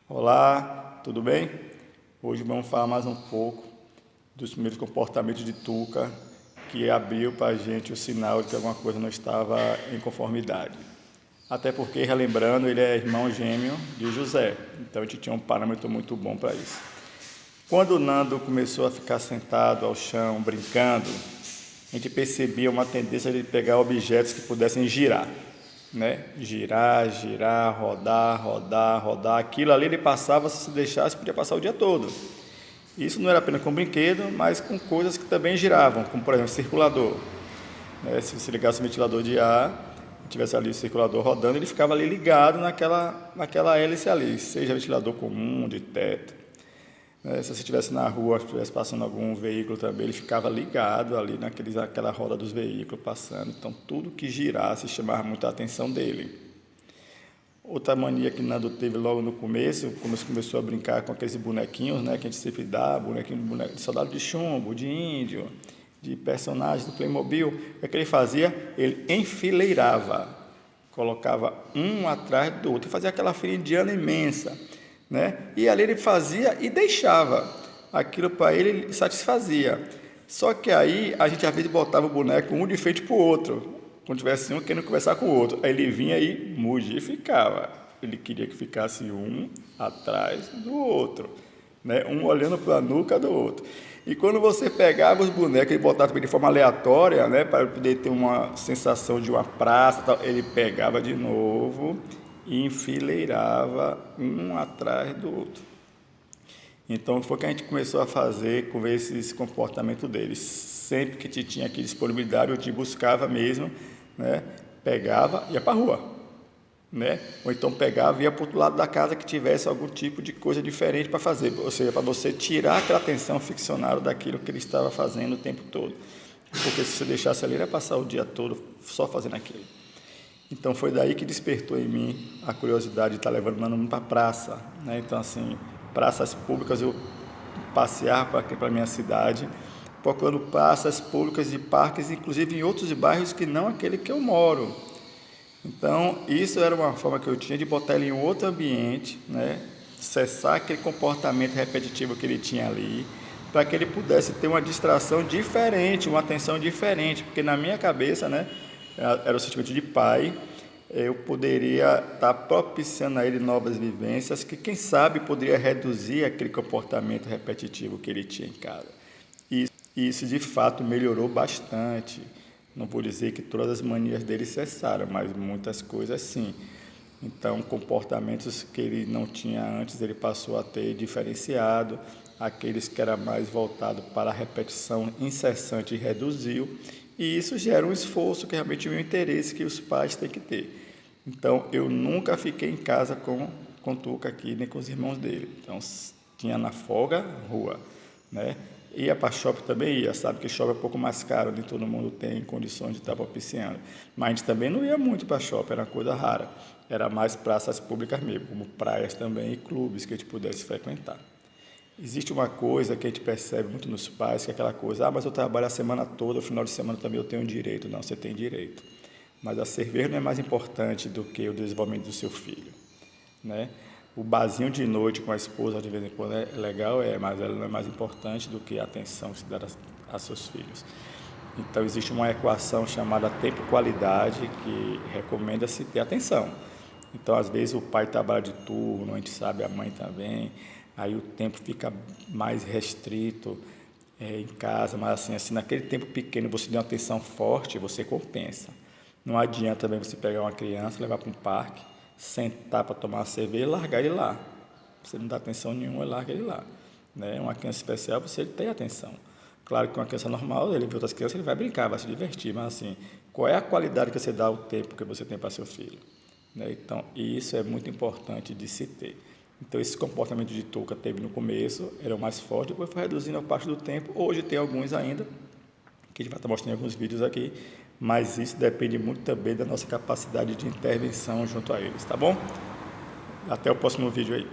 Olá, tudo bem? Hoje vamos falar mais um pouco dos primeiros comportamentos de Tuca, que abriu para a gente o sinal de que alguma coisa não estava em conformidade. Até porque, relembrando, ele é irmão gêmeo de José, então a gente tinha um parâmetro muito bom para isso. Quando o Nando começou a ficar sentado ao chão, brincando, a gente percebia uma tendência de pegar objetos que pudessem girar, né? Girar, girar, rodar, rodar, rodar. Aquilo ali ele passava, se deixasse, podia passar o dia todo. Isso não era apenas com brinquedo, mas com coisas que também giravam, como por exemplo, circulador. Né? Se você ligasse o ventilador de ar, tivesse ali o circulador rodando, ele ficava ali ligado naquela hélice ali, seja ventilador comum, de teto. Se você estivesse na rua, estivesse passando algum veículo também, ele ficava ligado ali naquela roda dos veículos passando. Então, tudo que girasse chamava muito a atenção dele. Outra mania que Nando teve logo no começo, quando começou a brincar com aqueles bonequinhos, né, que a gente sempre dá, bonequinho de soldado de chumbo, de índio, de personagens do Playmobil, o que ele fazia? Ele enfileirava, colocava um atrás do outro, e fazia aquela fila indiana imensa, né? E ali ele fazia e deixava. Aquilo para ele satisfazia. Só que aí a gente às vezes botava o boneco um de frente para o outro. Quando tivesse um querendo conversar com o outro. Aí ele vinha e modificava. Ele queria que ficasse um atrás do outro, né? Um olhando para a nuca do outro. E quando você pegava os bonecos e botava de forma aleatória, né, para poder ter uma sensação de uma praça, tal, ele pegava de novo e enfileirava um atrás do outro. Então foi o que a gente começou a fazer com esse comportamento deles. Sempre que tinha aqui disponibilidade, eu te buscava mesmo, né? Pegava e ia para a rua, né? Ou então pegava e ia para o outro lado da casa que tivesse algum tipo de coisa diferente para fazer, ou seja, para você tirar aquela atenção ficcional daquilo que ele estava fazendo o tempo todo. Porque se você deixasse ali, ele ia passar o dia todo só fazendo aquilo. Então foi daí que despertou em mim a curiosidade de estar levando o Nando para a praça, né? Então assim, praças públicas, eu passear para a minha cidade, procurando praças públicas e parques, inclusive em outros bairros que não aquele que eu moro. Então, isso era uma forma que eu tinha de botar ele em outro ambiente, né? Cessar aquele comportamento repetitivo que ele tinha ali, para que ele pudesse ter uma distração diferente, uma atenção diferente, porque na minha cabeça, né, era o sentimento de pai, eu poderia estar propiciando a ele novas vivências que, quem sabe, poderia reduzir aquele comportamento repetitivo que ele tinha em casa. E isso, de fato, melhorou bastante. Não vou dizer que todas as manias dele cessaram, mas muitas coisas sim. Então, comportamentos que ele não tinha antes, ele passou a ter diferenciado. Aqueles que era mais voltado para a repetição incessante reduziu. E isso gera um esforço que realmente é um interesse que os pais têm que ter. Então, eu nunca fiquei em casa com Tuca aqui, nem com os irmãos dele. Então, tinha na folga, rua, né? Ia para shopping também ia, sabe que shopping é um pouco mais caro, nem todo mundo tem condições de estar propiciando. Mas a gente também não ia muito para shopping, era uma coisa rara. Era mais praças públicas mesmo, como praias também e clubes que a gente pudesse frequentar. Existe uma coisa que a gente percebe muito nos pais, que é aquela coisa, mas eu trabalho a semana toda, no final de semana também eu tenho direito. Não, você tem direito. Mas a cerveja não é mais importante do que o desenvolvimento do seu filho, né? O barzinho de noite com a esposa de vez em quando é legal, mas ela não é mais importante do que a atenção que se dá a seus filhos. Então existe uma equação chamada tempo-qualidade que recomenda-se ter atenção. Então às vezes o pai trabalha de turno, a gente sabe, a mãe também, aí o tempo fica mais restrito em casa, mas assim, naquele tempo pequeno você dá uma atenção forte, você compensa. Não adianta também você pegar uma criança, levar para um parque, sentar para tomar uma cerveja e largar ele lá. Você não dá atenção nenhuma, larga ele lá. Né? Uma criança especial, você tem atenção. Claro que uma criança normal, ele vê outras crianças, ele vai brincar, vai se divertir, mas assim, qual é a qualidade que você dá ao tempo que você tem para seu filho? Né? Então, isso é muito importante de se ter. Então, esse comportamento de Tuca teve no começo, era o mais forte, depois foi reduzindo a parte do tempo. Hoje tem alguns ainda, que a gente vai estar mostrando alguns vídeos aqui, mas isso depende muito também da nossa capacidade de intervenção junto a eles, tá bom? Até o próximo vídeo aí.